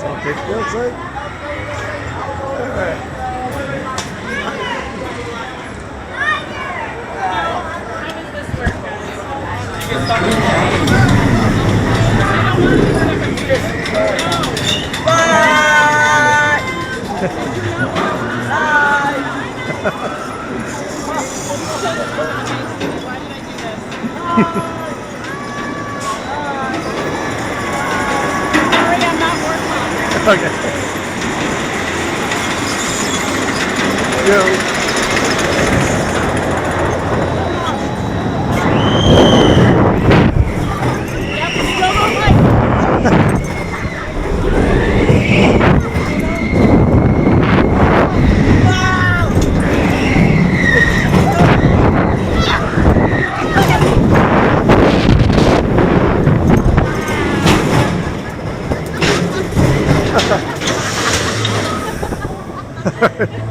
Take the outside. Alright. How does this work, guys? Sorry, I'm not working. Okay. Go. Yep, still don't like Alright.